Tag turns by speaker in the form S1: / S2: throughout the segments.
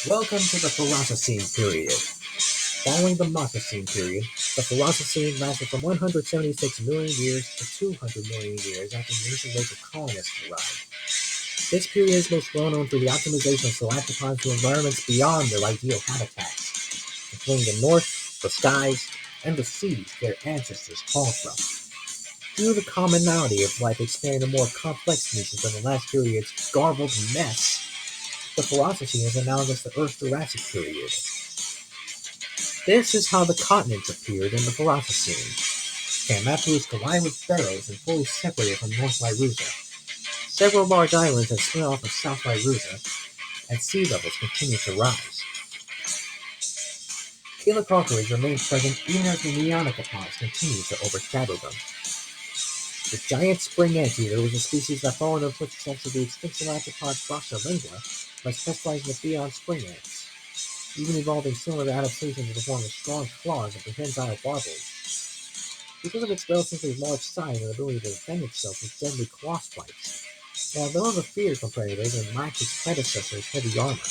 S1: Welcome to the Ferococene period. Following the Miocene period, the Ferococene lasted from 176 million years to 200 million years after the initial wave of colonists arrived. This period is most well known for the optimization of selachopods to environments beyond their ideal habitats, including the north, the skies, and the seas their ancestors called from. Due to the commonality of life experiencing a more complex niches than the last period's garbled mess, the Ferococene is analogous to Earth's Jurassic period. This is how the continents appeared in the Ferococene. Cainereee collided with Faroes and fully separated from North Lyrusa. Several large islands have split off of South Lyrusa, and sea levels continue to rise. Selachopods remain present even as the neonocopods continue to overshadow them. The giant spring anteater was a species that followed in the footsteps of the extinct selachopods Lingua by specializing in the beyond spring ants, even evolving similar adaptations in the form of strong claws and prehensile barbels. Because of its relatively large size and ability to defend itself with deadly claw spikes, it had little to fear from predators and lacked its predecessor's heavy armor.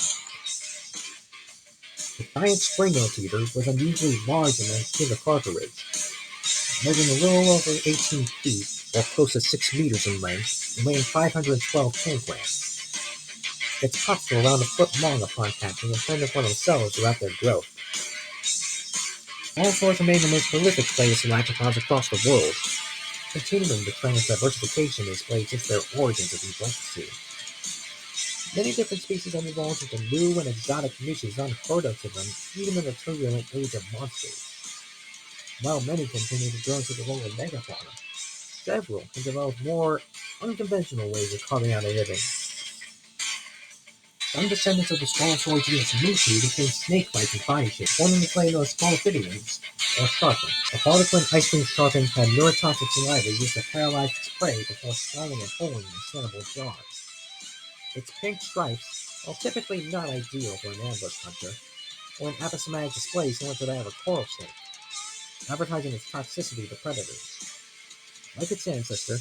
S1: The giant spring anteater was unusually large among selachopods, measuring a little over 18 feet, or close to 6 meters in length, and weighing 512 kilograms. Its pups were around a foot long upon hatching and fended for themselves throughout their growth. Dinosaurs remain the most prolific prey of selachopods across the world, continuing the trend of diversification displayed since their origins of the Invertebrate. Many different species have evolved into new and exotic niches unheard of to them even in the turbulent age of monsters. While many continue to grow into the role of megafauna, several have developed more unconventional ways of carving out a living. Some descendants of the Squalosia genus Mushi became snake-like in body shape, forming the claim of Squalophidians, or sharpens. The harlequin ice-cream sharpen had neurotoxic saliva used to paralyze its prey before swallowing and holding in cannibal jaws. Its pink stripes, while typically not ideal for an ambush hunter, or an aposematic display similar to that of a coral snake, advertising its toxicity to predators. Like its ancestor,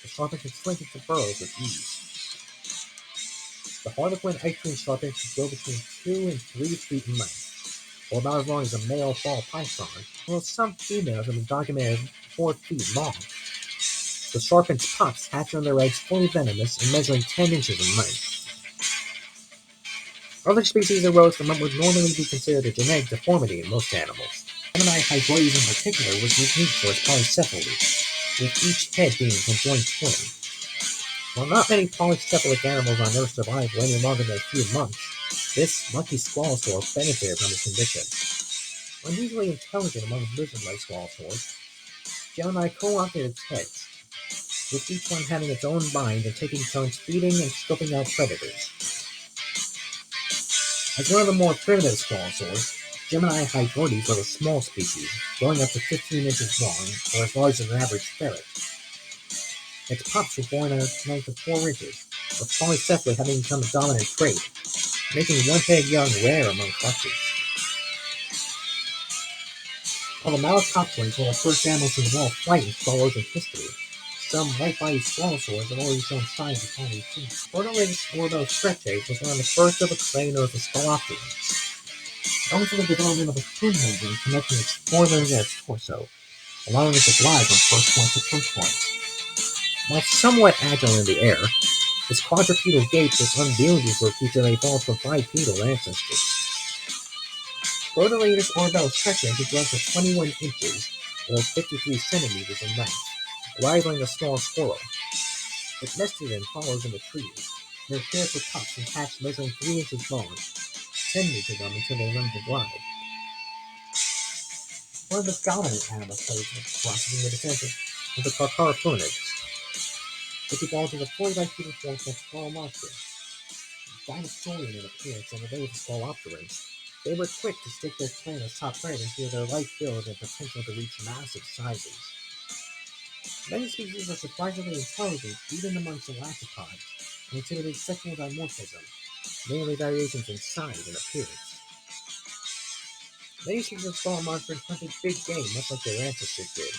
S1: the sharpen can slink into burrows with ease. The harlequin ice cream sharpen can grow between 2 and 3 feet in length, or about as long as a male ball python, while some females have been documented 4 feet long. The sharpen's pups hatch on their eggs fully venomous and measuring 10 inches in length. Other species arose from what would normally be considered a genetic deformity in most animals. Gemini hydroides in particular was unique for its polycephaly, with each head being a conjoined twin. While not many polycephalic animals on Earth survive for any longer than a few months, this lucky squalosaur benefited from this condition. Unusually intelligent among lizard-like squalosaurs, Gemini co-opted its heads, with each one having its own mind and taking turns feeding and scoping out predators. As one of the more primitive squalosaurs, Gemini hydroides was a small species, growing up to 15 inches long, or as large as an average ferret. Its pups were born at a length of 4 inches, with polycephaly having become a dominant trait, making one-head young rare among clutches. While the Malacopterans were the first animals to evolve flight in Squalosian history, some white-bodied squalosaurs have already shown signs of finding food. Protoratus ordo-stretche was one of the first of its kind known as the Squalopterans, known for the development of a fin membrane connecting its forelimbs and its torso, allowing it to glide from first point to first point. While somewhat agile in the air, its quadrupedal gait was unwieldy for a creature that evolved from bipedal ancestors. Protoratus ordo-stretche could grow to 21 inches, or 53 centimeters in length, rivaling a small squirrel. It nested in hollows in the trees, and it cared for pups and hatched measuring 3 inches long, tending to them until they learned to glide. One of the dominant animal studies of philosophy in the descent of the Cainereee, which evolved into fully bipedal form called Squalosia. Dinosaurian in appearance and related to Squalopterans, they were quick to stake their claim as top predators due to their light build and potential to reach massive sizes. Many species are surprisingly intelligent even among selachopods and exhibited sexual dimorphism, mainly variations in size and appearance. Many species of Squalomonsters hunted big game much like their ancestors did.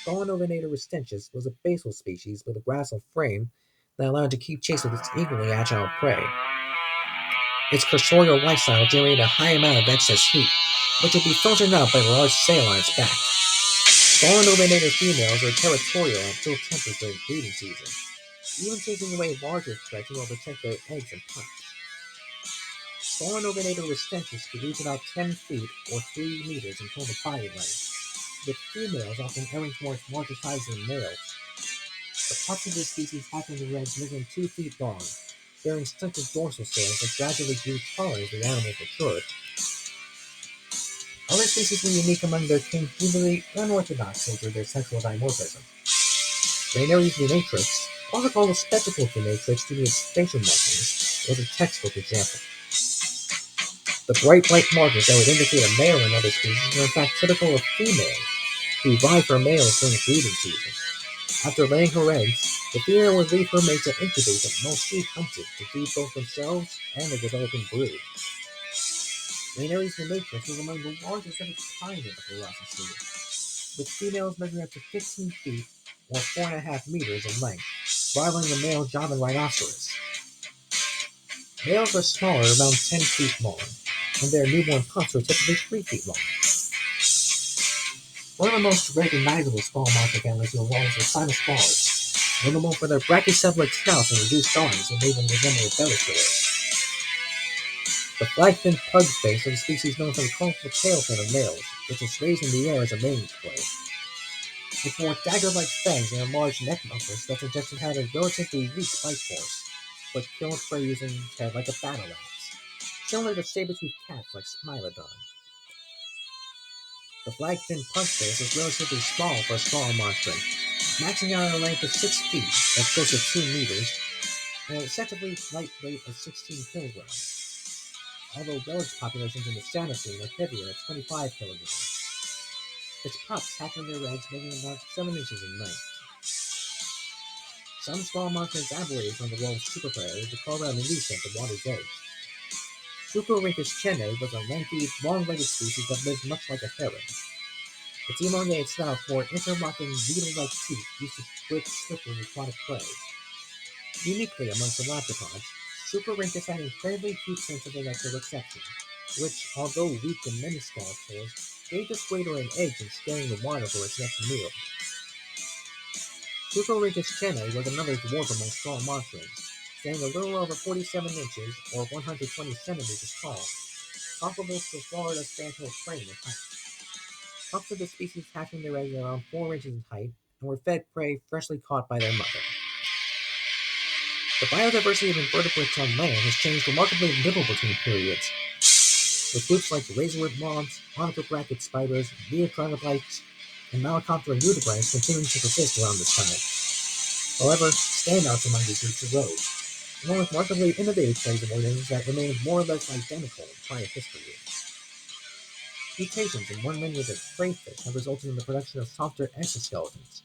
S1: Squalonovenator restensis was a basal species with a gracile frame that allowed it to keep chase with its equally agile prey. Its cursorial lifestyle generated a high amount of excess heat, which would be filtered out by the large sail on its back. Spawn-nominated females are territorial and feel tempered during breeding season, even chasing away larger threats in order to protect their eggs and pups. Spawn-nominated restentis could reach about 10 feet or 3 meters in total body length, with females often erring towards larger sizes than males. The pups of this species hatch into eggs measuring 2 feet long, bearing stunted dorsal scales that gradually grew taller as the animals matured. Other species were unique among their completely unorthodox nature of their sexual dimorphism. Caineree's venatrix, also called a spectacled venatrix due to its facial markings, was a textbook example. The bright white markings that would indicate a male in other species are in fact typical of females, who vie for males during breeding season. After laying her eggs, the female would leave her mates to incubate them, while she hunted to feed both themselves and the developing brood. Caineree's venatrix was among the largest of its kind in the Ferococene, with females measuring up to 15 feet or 4.5 meters in length, rivaling the male Javan rhinoceros. Males are smaller, around 10 feet long, and their newborn pups are typically 3 feet long. One of the most recognizable small monster families involves the Spores, notable for their brachycephalic snouts and reduced arms that made them resemble bellisaurs. The flag-finned pugface is a species known for the colorful tail fin of males, which is raised in the air as a mating play. It bore dagger-like fangs and enlarged neck muscles that suggested it had a relatively weak bite force, but killed prey using its head like a battle axe, similar to saber-toothed cats like Smilodon. The flag-finned pugface is relatively small for a small monster, maxing out at a length of 6 feet, that's close to 2 meters, and an excessively light weight of 16 kilograms. Although village populations in the Sanocene are heavier at 25 kilograms. Its pups hatch from their eggs measuring about 7 inches in length. Some small monsters aberrated from the role of super predator to carve out a niche at the water's edge. Chene was a lanky, long-legged species that lived much like a heron. Its elongated snout bore interlocking needle-like teeth used to grip slippery aquatic prey. Uniquely amongst the selachopods, Superrincus had an incredibly acute sense of electroreception, which, although weak in many small spores, gave the squator an edge in scanning the water for its next meal. Chene was another dwarf among small monsters, standing a little over 47 inches or 120 centimeters tall, comparable to Florida's sandhill crane in height. Pups of the species hatching their eggs around 4 inches in height and were fed prey freshly caught by their mother. The biodiversity of invertebrates on land has changed remarkably little between periods, with groups like razorwood moths, bracket spiders, neotronobites, and Malacoptera nudibranchs continuing to persist around this time. However, standouts among these groups arose, along with markedly innovative clades of organisms that remained more or less identical in prior history. Mutations in one lineage of crayfish have resulted in the production of softer exoskeletons,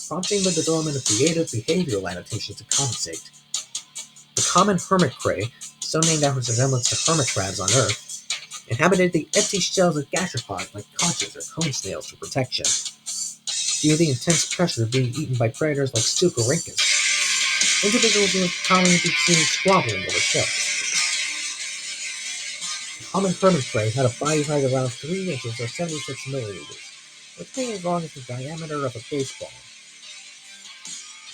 S1: prompting the development of creative behavioral adaptations to compensate. The common hermit cray, so named after its resemblance to hermit crabs on Earth, inhabited the empty shells of gastropods like conches or cone snails for protection, due to the intense pressure of being eaten by predators like Squalosia. Individuals will commonly be seen squabbling over shells. The common hermit cray had a body size of around 3 inches or 76 millimeters, which being as long as the diameter of a baseball.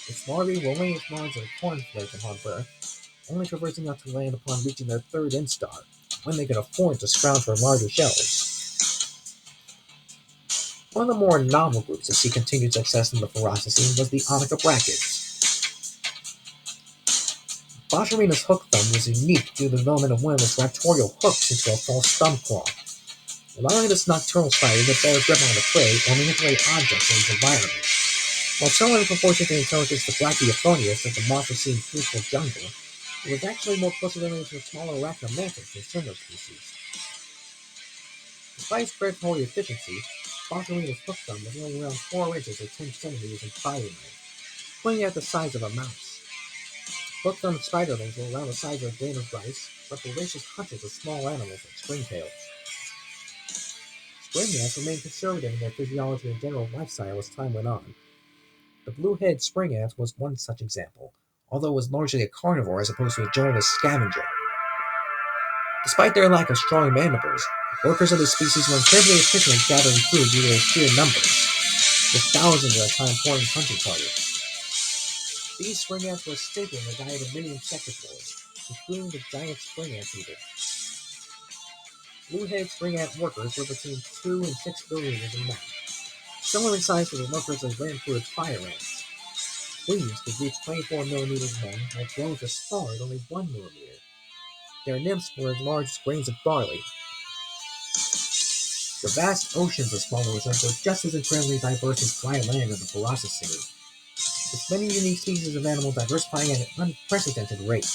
S1: Its larvae will lay its lines in a cornflake upon birth, only traversing out to land upon reaching their third instar, when they could afford to scrounge for larger shells. One of the more novel groups to see continued success in the Ferococene was the Onychobrachids. Boscherina's hook thumb was unique due to the development of one of its raptorial hooks into a false thumb claw, allowing this nocturnal spider to better grip on the prey or manipulate objects in its environment. While similar in proportion to intelligence to Brachiophonius of the Morphocene fruitful jungle, it was actually more closely related to a smaller arachnomantis than similar species. Despite its predatory efficiency, Boscherina's hook thumb was only around 4 inches or 10 centimeters in body length, pointing at the size of a mouse. Hook-thumbed spiderlings were around the size of a grain of rice, but voracious hunters of small animals like springtails. Spring ants remained conservative in their physiology and general lifestyle as time went on. The blue-headed spring ant was one such example, although it was largely a carnivore as opposed to a generalist scavenger. Despite their lack of strong mandibles, workers of the species were incredibly efficient at gathering food due to their sheer numbers, with thousands at a time forming hunting parties. These spring ants were a staple in the diet of many insectivores, including the giant spring anteater. Blue-headed spring ant workers were between 2 and 6 millimeters in length, similar in size to the workers of land-footed fire ants. Queens could reach 24 millimeters long, while drones were smaller at only 1 millimeter. Their nymphs were as large as grains of barley. The vast oceans of small oceans were just as incredibly diverse as dry land of the Ferococene, with many unique species of animal diversifying at an unprecedented rate.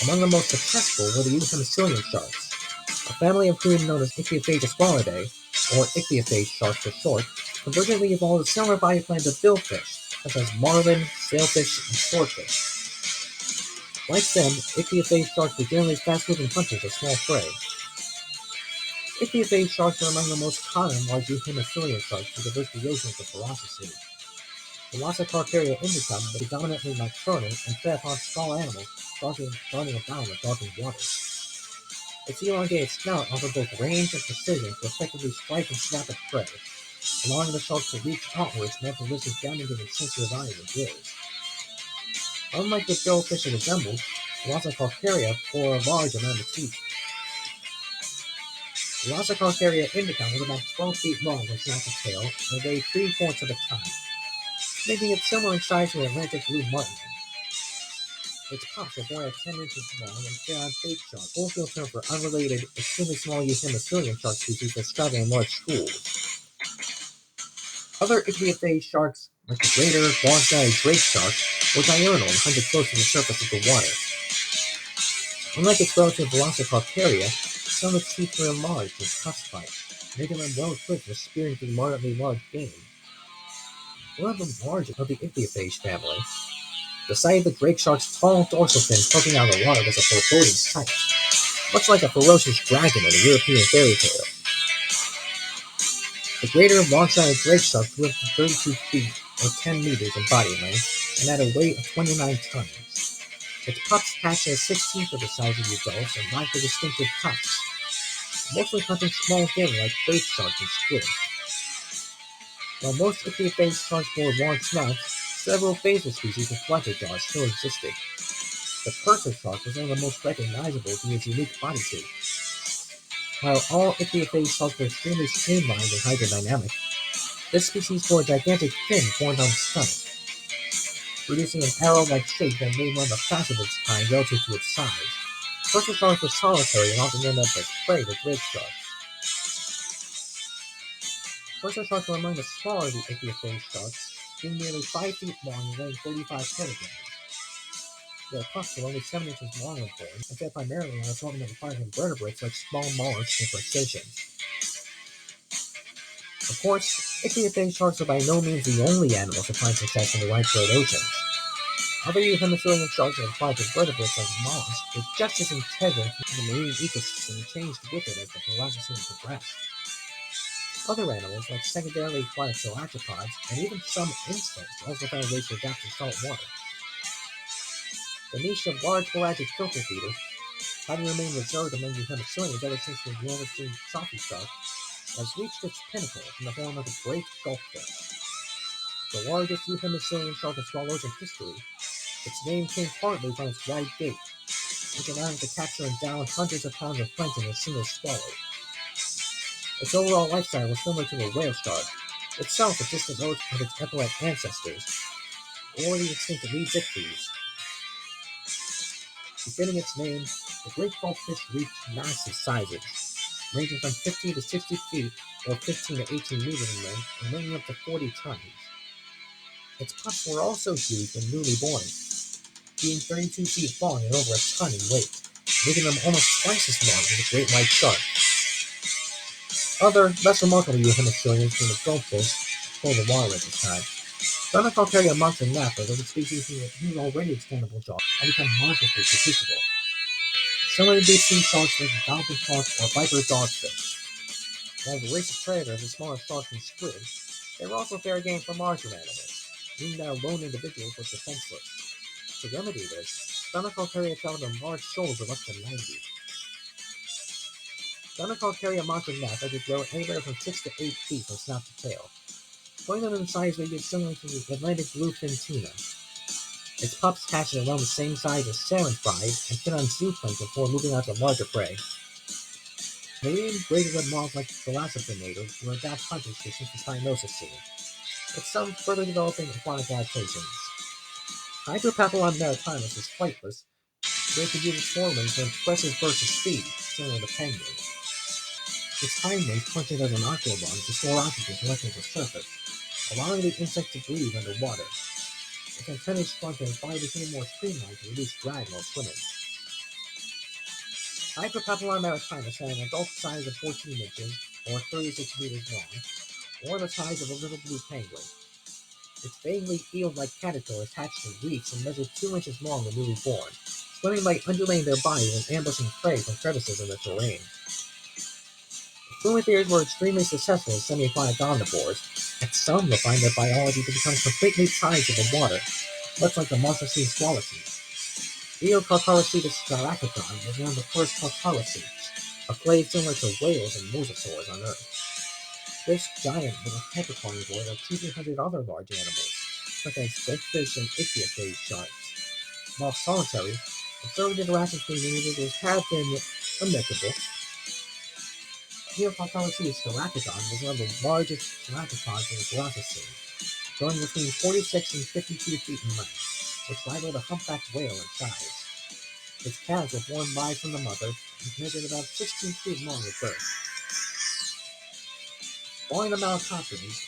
S1: Among the most successful were the Euthymosilian sharks, a family of whom known as Squalosia, or ichthyophage sharks for short, convergently evolved a similar body plan to billfish, such as marlin, sailfish, and swordfish. Like them, ichthyophage sharks were generally fast-moving hunters of small prey. Ichthyophage sharks are among the most common large Euthymosilian sharks that diverse the oceans of Ferocity. Velocicarcaria indicum was predominantly nocturnal and fed upon small animals, darting about in the darkened waters. Its elongated snout offered both range and precision to effectively strike and snap at prey, allowing the shark to reach outwards and have to listen down into its sensitive eyes and gills. Unlike the billfish it resembled, Velocicarcaria bore a large amount of teeth. Velocicarcaria indicum was about 12 feet long with snout to tail and weighed 3/4 of a ton, making it similar in size to the Atlantic blue martin. Its pups were born at 10 inches long and fed on bait shark, colloquial term for unrelated, extremely small Euthymosilian shark species that struggle in large schools. Other ichthyophage sharks, like the greater long-snouted drake shark, were diurnal and hunted close to the surface of the water. Unlike its relative Velocicarcaria, some of its teeth were enlarged and cuspite, making them well equipped for spearing through moderately large game. One of the largest of the ichthyophage family, the sight of the drake shark's tall dorsal fin poking out of the water was a foreboding sight, much like a ferocious dragon in a European fairy tale. The greater long-sided drake shark grew up to 32 feet or 10 meters in body length and had a weight of 29 tons. Its pups hatched at 1/16 of the size of the adults and lacked the distinctive cuffs, mostly hunting small game like bait sharks and squid. While most ichthyophage sharks bore long snouts, several basal species with flatter jaws still existed. The purser shark was one of the most recognizable due to its unique body shape. While all ichthyophage sharks were extremely streamlined and hydrodynamic, this species bore a gigantic fin formed on its stomach, producing an arrow-like shape that made one of the fastest of its kind relative to its size. Purser sharks were solitary and often ended up as prey to drake sharks. Purser sharks were among the smaller of the ichthyophage sharks, being nearly 5 feet long and weighing 35 kilograms. Their pups were only 7 inches long when born, and fed primarily on an assortment of aquatic invertebrates like small mollusks and crustaceans. Of course, ichthyophage sharks are by no means the only animals that find success in the widespread oceans. Other Euthymosilian sharks and aquatic invertebrates like mollusks were just as integral to the marine ecosystem and changed with it as the Ferococene progressed. Other animals, like secondarily aquatic selachopods and even some insects, also found ways to adapt to salt water. The niche of large pelagic filter feeders, having remained reserved among Euthymosilians ever since the Northern Sophie shark, has reached its pinnacle in the form of a great gulffish. The largest Euthymosilian shark in Squalosia history, its name came partly from its wide gape, which allowed it to capture and down hundreds of pounds of plankton in a single swallow. Its overall lifestyle was similar to a whale shark, itself a distant ode of its epaulet ancestors, or the extinct reed zichthies. Befitting its name, the great gulffish reached massive sizes, ranging from 50 to 60 feet or 15 to 18 meters in length and weighing up to 40 tons. Its pups were also huge when newly born, being 32 feet long and over a ton in weight, making them almost twice as large as a great white shark. Other, less remarkable Euthymosilians being the goldfish, pulled the water at this time. Ferococene monster napper was a species whose already extendable jaws had become monstrously detachable. Similar to deep-sea sharks like the dolphin shark or viper dogfish. While voracious predators and smaller sharks and squid, they were also fair game for larger animals, meaning that a lone individual was defenseless. To remedy this, Ferococene traveled on large shoals of up to 90. Dinosaurs carry a monster mass that could grow anywhere from 6 to 8 feet from snout to tail, growing them in size ranges similar to the Atlantic bluefin tuna. Its pups hatch at around the same size as salmon fries and feed on zooplankton before moving on to larger prey. Marine greater red moths like Velocipinator will adapt hunters to since the Cainereee, with some further developing aquatic adaptations. Hydropapillon maritimus is flightless, but it can use its forewings for impressive bursts of speed, similar to penguins. Its hind wings function as an aqualung to store oxygen collected at the surface, allowing the insect to breathe underwater. Its antennae shrunk and its body became more streamlined to reduce drag while swimming. Hydropapillon maritimus had an adult size of 14 inches, or 36 meters long, or the size of a little blue penguin. Its vaguely eel-like caterpillars hatched in reefs and measured 2 inches long when newly born, swimming by undulating their bodies and ambushing prey from crevices in the terrain. Flumithiers were extremely successful as semi-aquatic omnivores, and some refined their biology to become completely tied to the water, much like the monster-sea Squalosia. Carcaracetus selachopods was one of the first carcaracetes, a clade similar to whales and mosasaurs on Earth. This giant little hypercarnivore like 200 other large animals, such as goldfish and ichthyophage sharks. While solitary, observed interactions between individuals have been amicable. Carcaracetus selachopods was one of the largest selachopods in the Ferococene, growing between 46 and 52 feet in length, which rivaled a humpbacked whale in size. Its calves were born live from the mother and measured about 16 feet long at birth. Barring the malacopterans,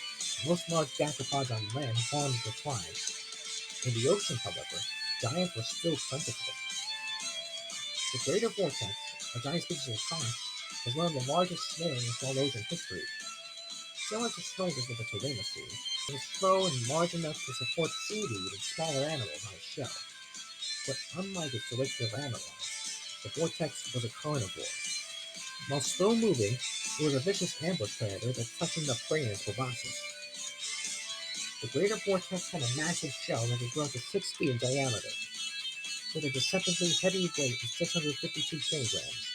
S1: most large gastropods on land have fallen into decline. In the ocean, however, giants were still plentiful. The Greater Vortex, a giant species of conch, is one of the largest snails in Squalosia history. Similar to snorters of the Tyrannosaurus, it was slow and large enough to support seaweed and smaller animals on its shell. But unlike its derivative analogs, the Vortex was a carnivore. While slow moving, it was a vicious ambush predator that suctioned up prey in its proboscis. The Greater Vortex had a massive shell that could grow to 6 feet in diameter, with a deceptively heavy weight of 652 kilograms.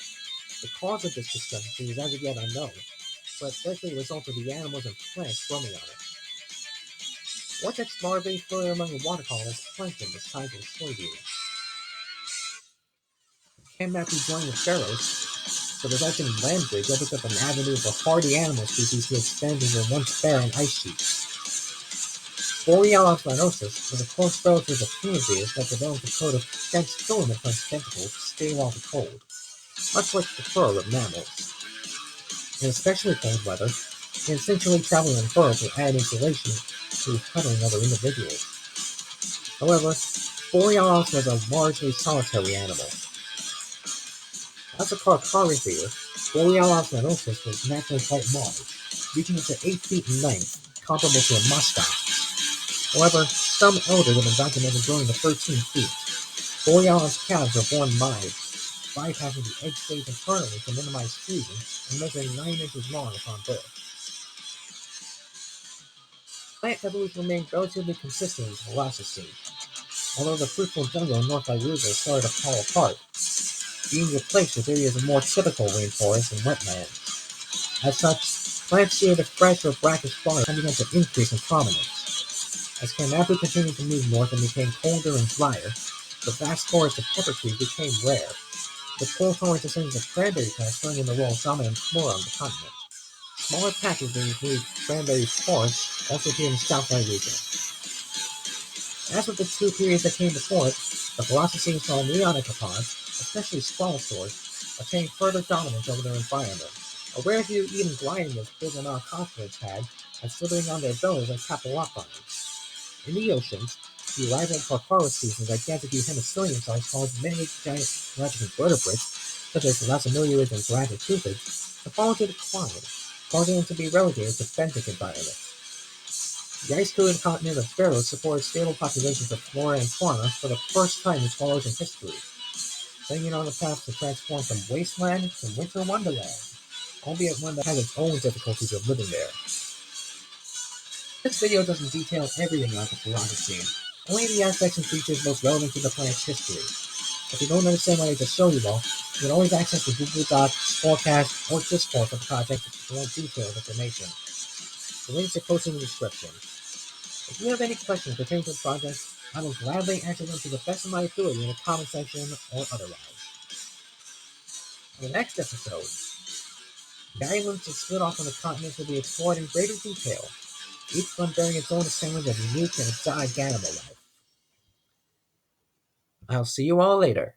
S1: The cause of this discrepancy is as of yet unknown, but likely a result of the animals and plants growing on it. Vortex larvae floated among the water column as plankton the size of soybeans. Can that be joined with Pharos? The resulting land bridge opens up an avenue for hardy animal species to expand into once barren ice sheets. Borealis rhinoceros was a close relative of Cainereee that developed a coat of dense filament on its tentacles to stay off the cold, much like the fur of mammals. In especially cold weather, they instinctually travel in fur to add insulation to huddling other individuals. However, Borealis was a largely solitary animal. As a carcaracean, Borealis rhinoceros was naturally quite large, reaching up to 8 feet in length, comparable to a muskox. However, some elders have been documented growing to 13 feet. Borealis calves are born live, bypassing the egg stage internally to minimize fusion and measuring 9 inches long upon birth. Plant evolution remained relatively consistent in the Ferocity, although the fruitful jungle in North Iruga started to fall apart, being replaced with areas of more typical rainforests and wetlands. As such, plants suited to fresh or brackish flora began to increase in prominence. As Cainereee continued to move north and became colder and drier, the vast forest of pepper trees became rare, with cold-tolerant descendants of cranberry plants filling in the role of dominant flora on the continent. Smaller patches that include cranberry forests also appear in the Southside region. As with the two periods that came before it, the Ferococene saw neonicopods, especially Squalosaurs, attain further dominance over their environment. A rare few even gliding as big as non-continents had, and slithering on their bellies like papillopines. In the oceans, the arrival of Carcaracees and gigantic hemicillium-sized caused many giant pelagic invertebrates, such as Lasimiliids and Gigantism, to fall into decline, causing them to be relegated to benthic environments. The ice-coated continent of Pharos supported stable populations of flora and fauna for the first time in Squalosian history, setting it on the path to transform from wasteland to winter wonderland, albeit one that has its own difficulties of living there. This video doesn't detail everything about the Ferococene, only the aspects and features most relevant to the planet's history. If you don't understand what I just showed you all, You can always access the Google Docs, forecast, or Discord for projects with more detailed information. The links are posted in the description. If you have any questions pertaining to the project, I will gladly answer them to the best of my ability in the comment section or otherwise. In the next episode, the islands that split off from the continents will be explored in greater detail, each one bearing its own assemblage of unique and exotic animal life. I'll see you all later.